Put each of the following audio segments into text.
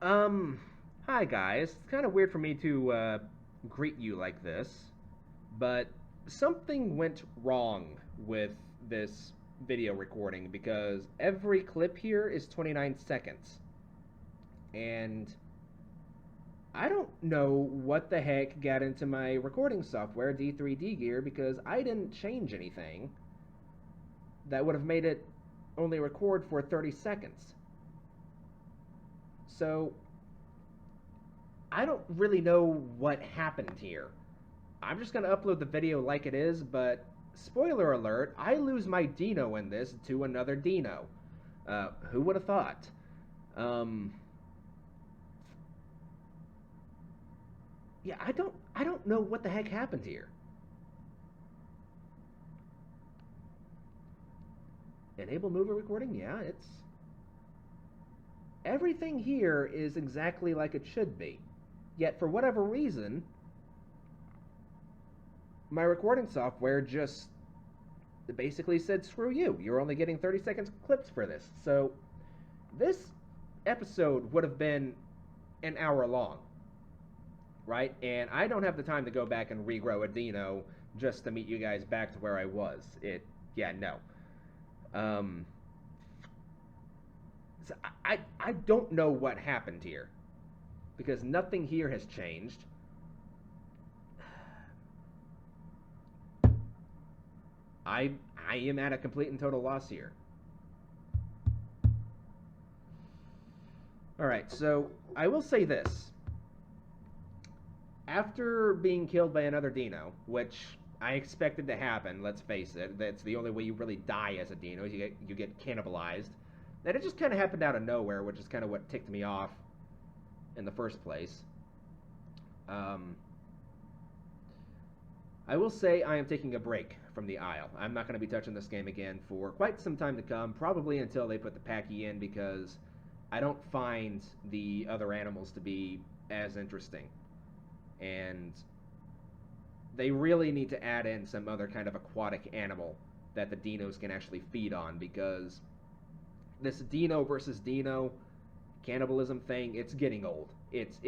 Hi guys. It's kind of weird for me to greet you like this, but something went wrong with this video recording because every clip here is 29 seconds. And I don't know what the heck got into my recording software, D3D Gear, because I didn't change anything that would have made it only record for 30 seconds. So I don't really know what happened here. I'm just going to upload the video like it is, but spoiler alert, I lose my Dino in this to another Dino. Who would have thought? Yeah, I don't know what the heck happened here. Enable movie recording? Yeah, it's everything here is exactly like it should be. Yet for whatever reason, my recording software just basically said, screw you, you're only getting 30 seconds clips for this. So this episode would have been an hour long, right? And I don't have the time to go back and regrow a Dino just to meet you guys back to where I was. Yeah, no. So I don't know what happened here because nothing here has changed. I am at a complete and total loss here. Alright, so I will say this. After being killed by another Dino, which I expected to happen, let's face it, that's the only way you really die as a Dino, you get cannibalized. And it just kind of happened out of nowhere, which is kind of what ticked me off in the first place. I will say I am taking a break from the Isle. I'm not going to be touching this game again for quite some time to come, probably until they put the Packy in, because I don't find the other animals to be as interesting. And they really need to add in some other kind of aquatic animal that the Dinos can actually feed on, because this Dino versus Dino cannibalism thing, it's getting old. It's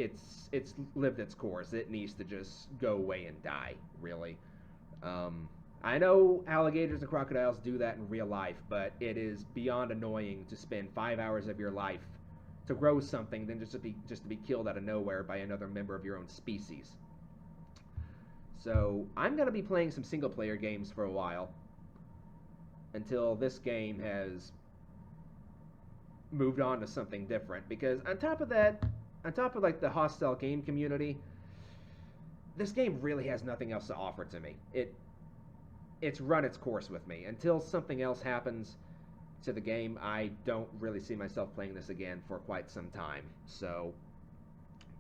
lived its course. It needs to just go away and die, really. I know alligators and crocodiles do that in real life, but it is beyond annoying to spend 5 hours of your life to grow something than just to be killed out of nowhere by another member of your own species. So I'm going to be playing some single player games for a while until this game has moved on to something different, because on top of like the hostile game community, this game really has nothing else to offer to me. It's run its course with me. Until something else happens to the game, I don't really see myself playing this again for quite some time. So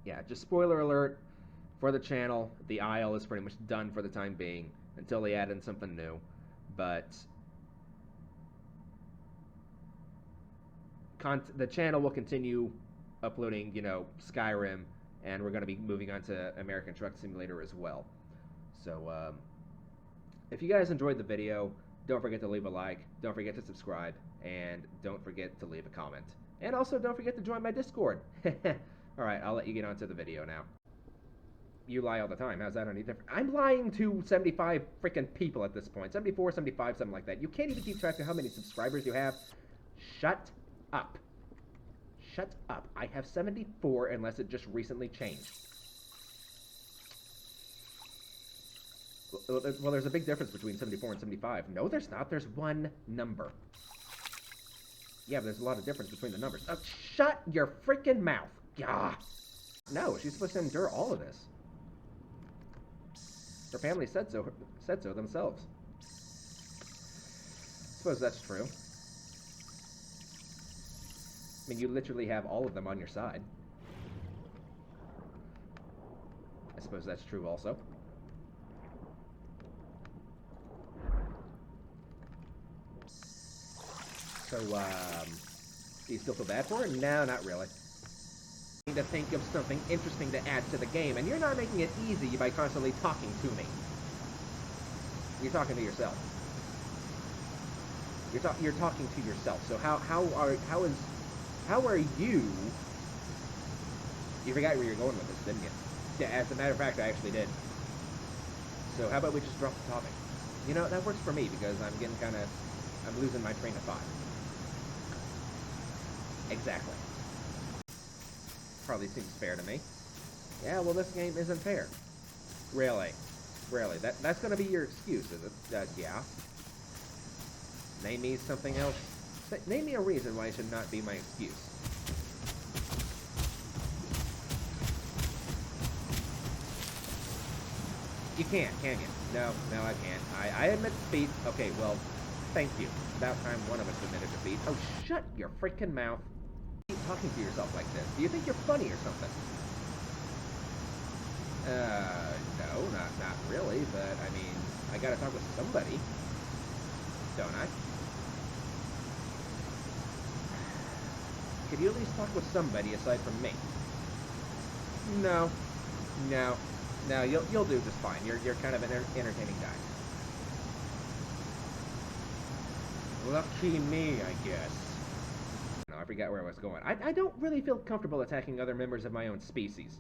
yeah, just spoiler alert for the channel, the Isle is pretty much done for the time being until they add in something new. But the channel will continue uploading, Skyrim, and we're going to be moving on to American Truck Simulator as well. So if you guys enjoyed the video, don't forget to leave a like, don't forget to subscribe, and don't forget to leave a comment. And also don't forget to join my Discord. Alright, I'll let you get on to the video now. You lie all the time. How's that any different? I'm lying to 75 freaking people at this point. 74, 75, something like that. You can't even keep track of how many subscribers you have. Shut up. Shut up. I have 74 unless it just recently changed. Well, there's a big difference between 74 and 75. No, there's not. There's one number. Yeah, but there's a lot of difference between the numbers. Oh, shut your freaking mouth. Gah. No, she's supposed to endure all of this. Her family said so themselves. Suppose that's true. I mean, you literally have all of them on your side. I suppose that's true also. So, do you still feel bad for her? No, not really. To think of something interesting to add to the game, and you're not making it easy by constantly talking to me. You're talking to yourself. You're talking to yourself. So how are you You forgot where you're going with this, didn't you? Yeah, as a matter of fact, I actually did. So how about we just drop the topic? You know, that works for me because I'm getting kind of... I'm losing my train of thought. Exactly. Probably seems fair to me. Yeah, well, this game isn't fair. Really? Really? That's going to be your excuse, is it? Yeah. Name me something else. Name me a reason why it should not be my excuse. You can't, can you? No, I can't. I admit defeat. Okay, well, thank you. About time one of us admitted defeat. Oh, shut your freaking mouth. Keep talking to yourself like this. Do you think you're funny or something? No, not really, but, I mean, I gotta talk with somebody. Don't I? Could you at least talk with somebody aside from me? No, you'll do just fine. You're kind of an entertaining guy. Lucky me, I guess. No, I forgot where I was going. I don't really feel comfortable attacking other members of my own species.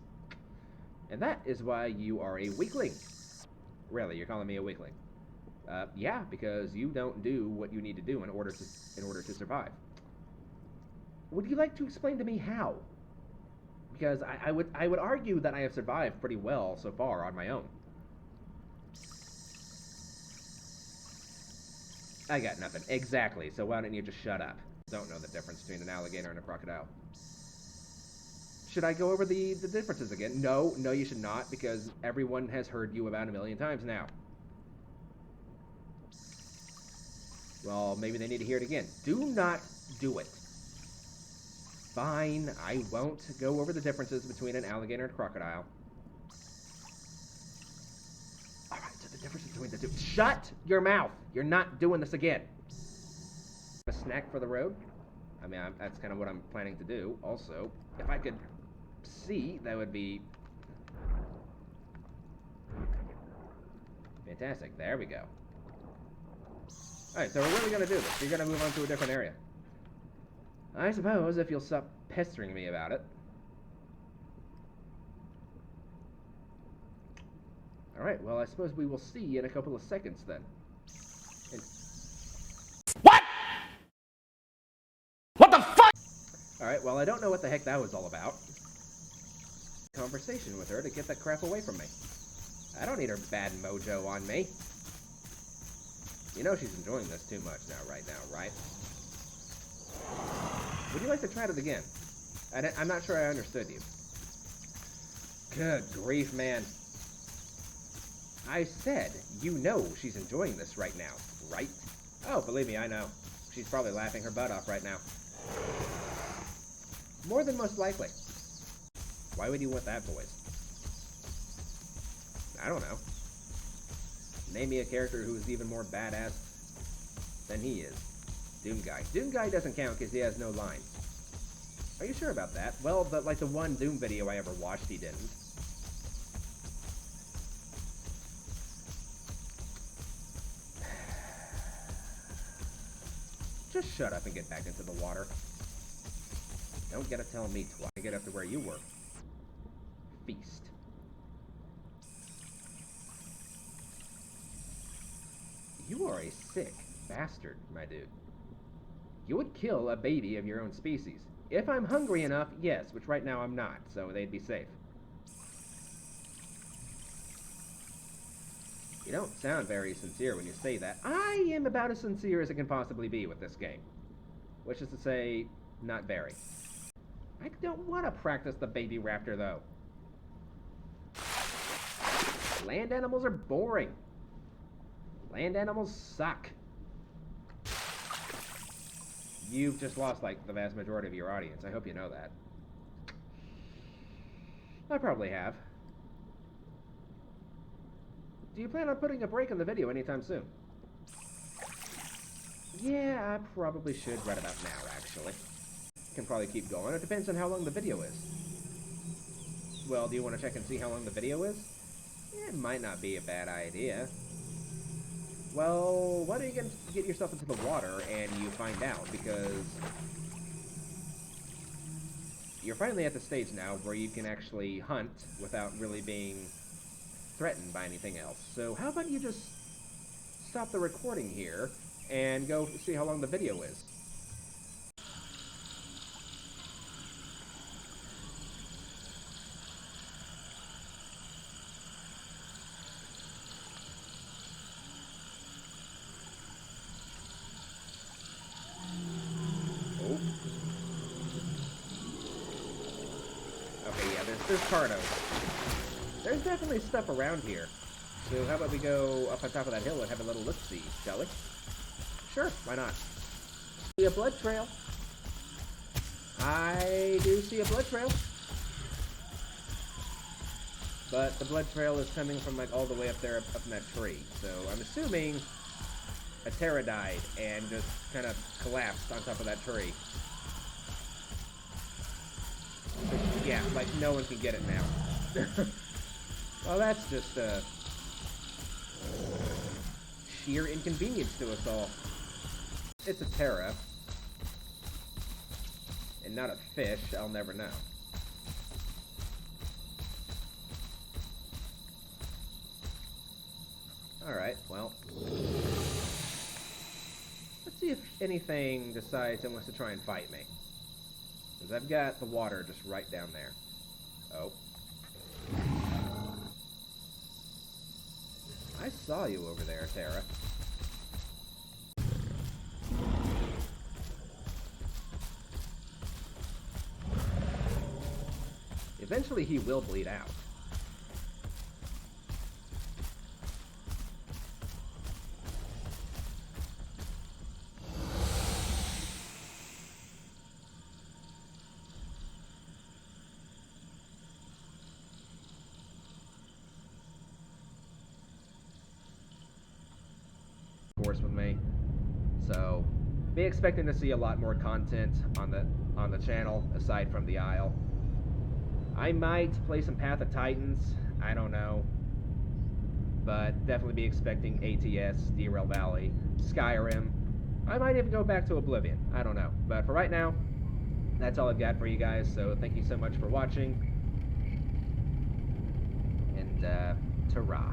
And that is why you are a weakling. Really, you're calling me a weakling? Yeah, because you don't do what you need to do in order to survive. Would you like to explain to me how? Because I would argue that I have survived pretty well so far on my own. I got nothing. Exactly, so why don't you just shut up? Don't know the difference between an alligator and a crocodile. Should I go over the differences again? No, you should not, because everyone has heard you about 1,000,000 times now. Well, maybe they need to hear it again. Do not do it. Fine, I won't go over the differences between an alligator and a crocodile. Alright, so the difference between the two... Shut your mouth! You're not doing this again! A snack for the road? I mean, that's kind of what I'm planning to do. Also, if I could see, that would be... fantastic. There we go. Alright, so we're really going to do this. You're going to move on to a different area. I suppose if you'll stop pestering me about it. Alright, well, I suppose we will see in a couple of seconds then. What? What the fuck? Alright, well, I don't know what the heck that was all about. Conversation with her to get that crap away from me. I don't need her bad mojo on me. You know she's enjoying this too much right now, right? Would you like to try it again? I'm not sure I understood you. Good grief, man. I said, you know she's enjoying this right now, right? Oh, believe me, I know. She's probably laughing her butt off right now. More than most likely. Why would you want that voice? I don't know. Name me a character who's even more badass than he is. Doom Guy. Doom Guy doesn't count because he has no lines. Are you sure about that? Well, but like the one Doom video I ever watched, he didn't. Just shut up and get back into the water. Don't get to tell me twice. I get up to where you were. Feast. You are a sick bastard, my dude. You would kill a baby of your own species. If I'm hungry enough, yes, which right now I'm not, so they'd be safe. You don't sound very sincere when you say that. I am about as sincere as it can possibly be with this game. Which is to say, not very. I don't want to practice the baby raptor, though. Land animals are boring. Land animals suck. You've just lost, like, the vast majority of your audience. I hope you know that. I probably have. Do you plan on putting a break in the video anytime soon? Yeah, I probably should right about now, actually. Can probably keep going. It depends on how long the video is. Well, do you want to check and see how long the video is? It might not be a bad idea. Well, why don't you get yourself into the water and you find out, because you're finally at the stage now where you can actually hunt without really being threatened by anything else. So how about you just stop the recording here and go see how long the video is. Oh. Okay, yeah, there's Cardo. There's definitely stuff around here. So how about we go up on top of that hill and have a little look-see, shall we? Sure, why not? See a blood trail. I do see a blood trail. But the blood trail is coming from like all the way up there, up in that tree. So I'm assuming a Terra died and just kind of collapsed on top of that tree. But yeah, like no one can get it now. Well, that's just sheer inconvenience to us all. It's a Terra. And not a fish, I'll never know. Alright, well. Let's see if anything decides it wants to try and fight me. Because I've got the water just right down there. Oh. I saw you over there, Terra. Eventually he will bleed out. Course with me, so be expecting to see a lot more content on the channel aside from the Isle. I might play some Path of Titans, I don't know, but definitely be expecting ATS, Derail Valley, Skyrim. I might even go back to Oblivion, I don't know, but for right now, that's all I've got for you guys. So thank you so much for watching, and ta-ra.